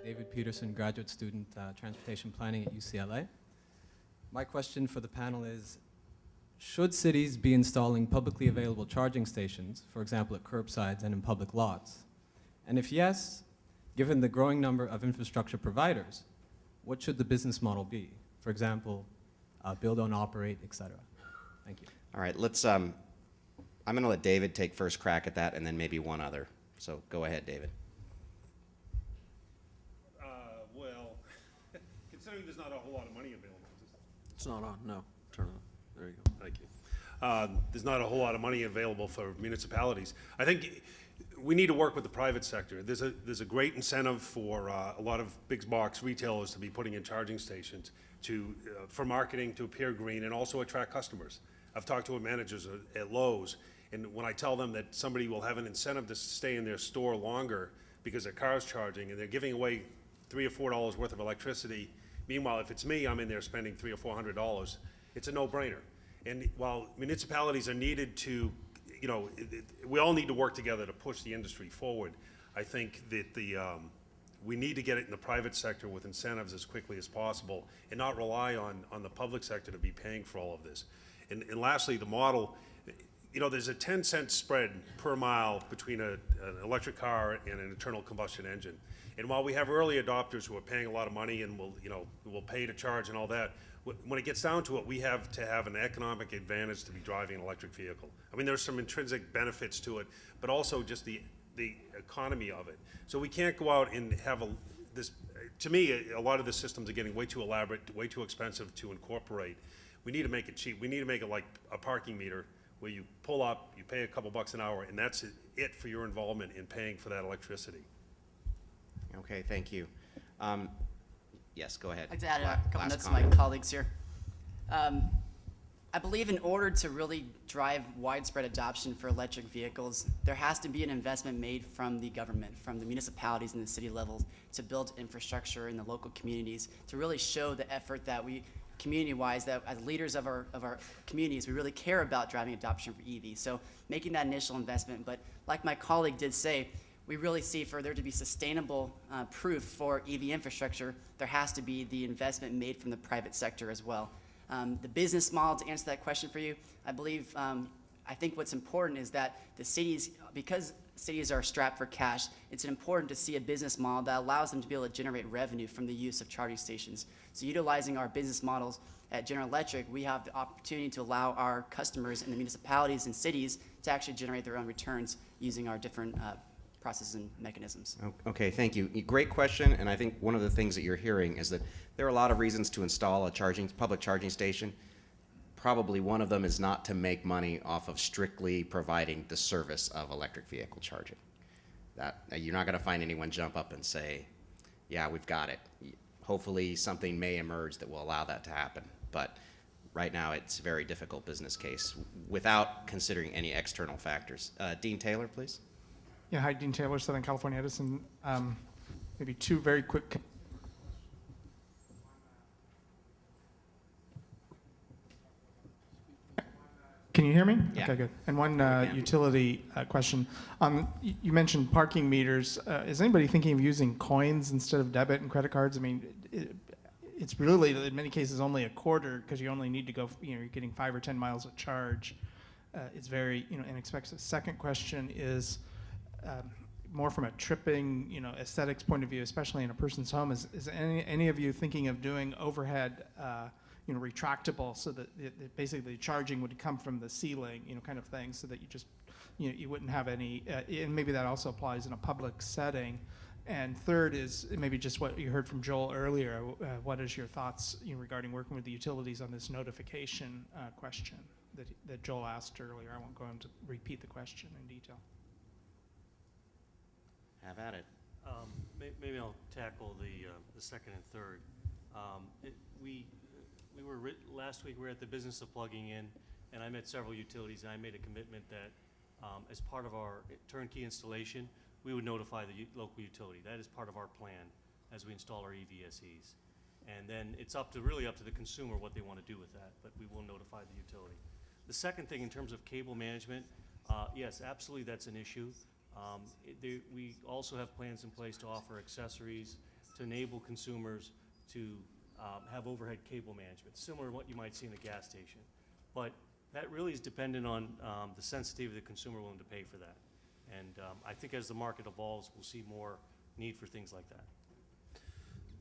David Peterson, graduate student, transportation planning at UCLA. My question for the panel is, should cities be installing publicly available charging stations, for example at curbsides and in public lots? And if yes, given the growing number of infrastructure providers, what should the business model be? For example, build, own, operate, et cetera. Thank you. All right, let's, I'm going to let David take first crack at that and then maybe one other. So go ahead, David. Well, considering there's not a whole lot of money available. It's not on, no. Turn it on. There you go. Thank you. There's not a whole lot of money available for municipalities. I think we need to work with the private sector. There's a great incentive for a lot of big box retailers to be putting in charging stations for marketing to appear green and also attract customers. I've talked to managers at Lowe's, and when I tell them that somebody will have an incentive to stay in their store longer because their car's charging and they're giving away $3 or $4 worth of electricity, meanwhile, if it's me, I'm in there spending $300 or $400, it's a no-brainer. And while municipalities are needed to, you know, we all need to work together to push the industry forward, I think that we need to get it in the private sector with incentives as quickly as possible and not rely on the public sector to be paying for all of this. And lastly, the model, you know, there's a 10-cent spread per mile between an electric car and an internal combustion engine. And while we have early adopters who are paying a lot of money and will pay to charge and all that, when it gets down to it, we have to have an economic advantage to be driving an electric vehicle. I mean, there's some intrinsic benefits to it, but also just the economy of it. So we can't go out and have this, to me, a lot of the systems are getting way too elaborate, way too expensive to incorporate. We need to make it cheap. We need to make it like a parking meter where you pull up, you pay a couple bucks an hour, and that's it for your involvement in paying for that electricity. Okay, thank you. Yes, go ahead. I'd like to add a couple notes to my colleagues here. I believe in order to really drive widespread adoption for electric vehicles, there has to be an investment made from the government, from the municipalities and the city levels, to build infrastructure in the local communities, to really show the effort that we, community-wise, that as leaders of our communities, we really care about driving adoption for EV. So making that initial investment, but like my colleague did say, we really see for there to be sustainable proof for EV infrastructure, there has to be the investment made from the private sector as well. The business model, to answer that question for you, I believe, I think what's important is that the cities, because cities are strapped for cash, it's important to see a business model that allows them to be able to generate revenue from the use of charging stations. So utilizing our business models at General Electric, we have the opportunity to allow our customers in the municipalities and cities to actually generate their own returns using our different processes and mechanisms. Okay, thank you. Great question, and I think one of the things that you're hearing is that there are a lot of reasons to install a public charging station. Probably one of them is not to make money off of strictly providing the service of electric vehicle charging. You're not going to find anyone jump up and say, yeah, we've got it. Hopefully something may emerge that will allow that to happen, but right now it's a very difficult business case without considering any external factors. Dean Taylor, please. Yeah, hi, Dean Taylor, Southern California Edison. Maybe two very quick. Can you hear me? Yeah. Okay, good. And one utility question. You mentioned parking meters. Is anybody thinking of using coins instead of debit and credit cards? I mean, it's really, in many cases, only a quarter because you only need to go, you're getting 5 or 10 miles of charge. It's very, inexpensive. Second question is, more from a tripping, aesthetics point of view, especially in a person's home. Is any of you thinking of doing overhead, retractable, so that basically charging would come from the ceiling, kind of thing, so that you just, you wouldn't have any, and maybe that also applies in a public setting. And third is maybe just what you heard from Joel earlier. What is your thoughts regarding working with the utilities on this notification question that Joel asked earlier? I won't go on to repeat the question in detail. Have at it. Maybe I'll tackle the second and third. Last week we were at the business of plugging in, and I met several utilities, and I made a commitment that as part of our turnkey installation, we would notify the local utility. That is part of our plan as we install our EVSEs. And then it's really up to the consumer what they want to do with that, but we will notify the utility. The second thing, in terms of cable management, yes, absolutely that's an issue. We also have plans in place to offer accessories to enable consumers to have overhead cable management, similar to what you might see in a gas station. But that really is dependent on the sensitivity of the consumer willing to pay for that. And I think as the market evolves, we'll see more need for things like that.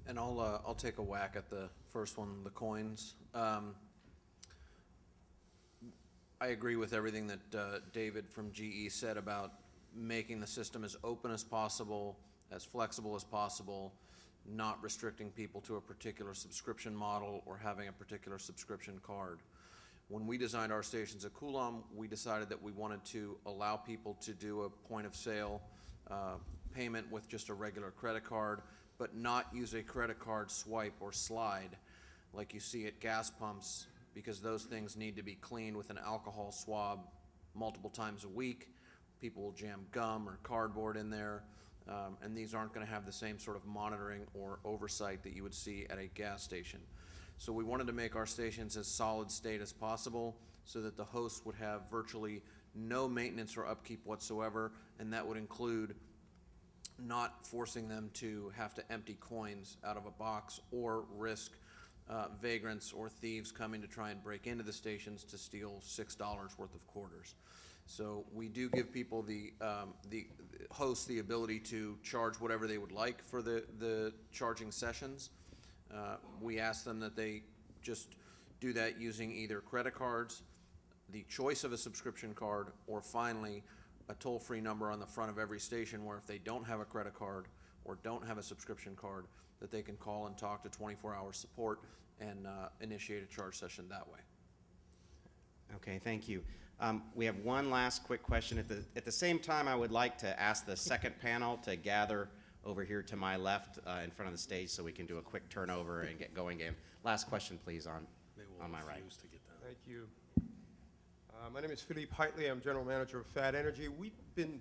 And I'll take a whack at the first one, the coins. I agree with everything that David from GE said about making the system as open as possible, as flexible as possible, not restricting people to a particular subscription model or having a particular subscription card. When we designed our stations at Coulomb, we decided that we wanted to allow people to do a point of sale payment with just a regular credit card, but not use a credit card swipe or slide like you see at gas pumps, because those things need to be cleaned with an alcohol swab multiple times a week. People will jam gum or cardboard in there, and these aren't going to have the same sort of monitoring or oversight that you would see at a gas station. So we wanted to make our stations as solid state as possible so that the hosts would have virtually no maintenance or upkeep whatsoever, and that would include not forcing them to have to empty coins out of a box or risk vagrants or thieves coming to try and break into the stations to steal $6 worth of quarters. So we do give people the hosts the ability to charge whatever they would like for the charging sessions. We ask them that they just do that using either credit cards, the choice of a subscription card, or finally a toll-free number on the front of every station where if they don't have a credit card or don't have a subscription card, that they can call and talk to 24-hour support and initiate a charge session that way. Okay, thank you. We have one last quick question. At the same time, I would like to ask the second panel to gather over here to my left in front of the stage so we can do a quick turnover and get going again. Last question, please, on my right. To get that. Thank you. My name is Philippe Heitley. I'm General Manager of Fat Energy. We've been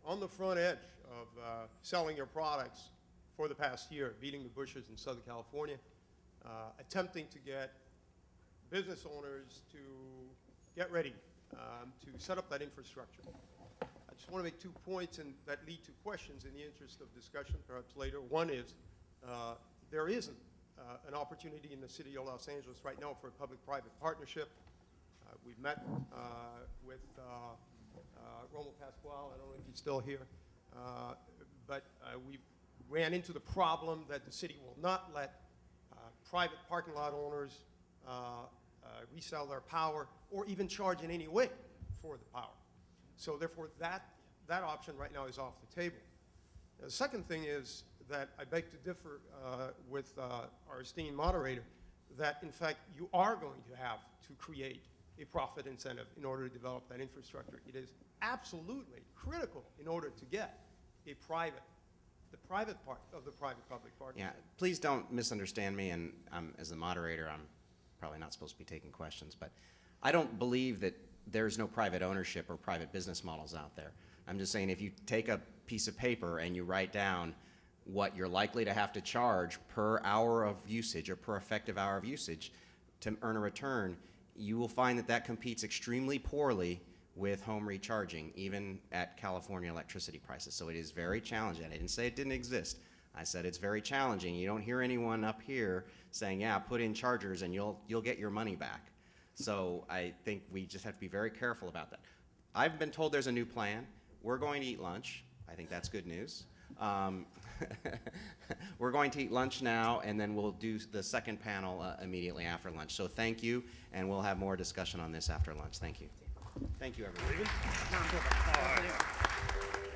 on the front edge of selling your products for the past year, beating the bushes in Southern California, attempting to get business owners to get ready to set up that infrastructure. I just want to make 2 points and that lead to questions in the interest of discussion perhaps later. One is there isn't an opportunity in the city of Los Angeles right now for a public-private partnership. We've met with Romo Pasquale. I don't know if he's still here. But we ran into the problem that the city will not let private parking lot owners resell their power or even charge in any way for the power. So therefore, that option right now is off the table. Now, the second thing is that I beg to differ with our esteemed moderator, that in fact you are going to have to create a profit incentive in order to develop that infrastructure. It is absolutely critical in order to get the private part of the private-public partnership. Yeah, please don't misunderstand me, and as the moderator, I'm probably not supposed to be taking questions, but I don't believe that there's no private ownership or private business models out there. I'm just saying if you take a piece of paper and you write down what you're likely to have to charge per hour of usage or per effective hour of usage to earn a return, you will find that that competes extremely poorly with home recharging, even at California electricity prices. So it is very challenging. I didn't say it didn't exist. I said it's very challenging. You don't hear anyone up here saying, yeah, put in chargers and you'll get your money back. So I think we just have to be very careful about that. I've been told there's a new plan. We're going to eat lunch. I think that's good news. We're going to eat lunch now, and then we'll do the second panel immediately after lunch. So thank you, and we'll have more discussion on this after lunch. Thank you. Thank you, everyone. All right.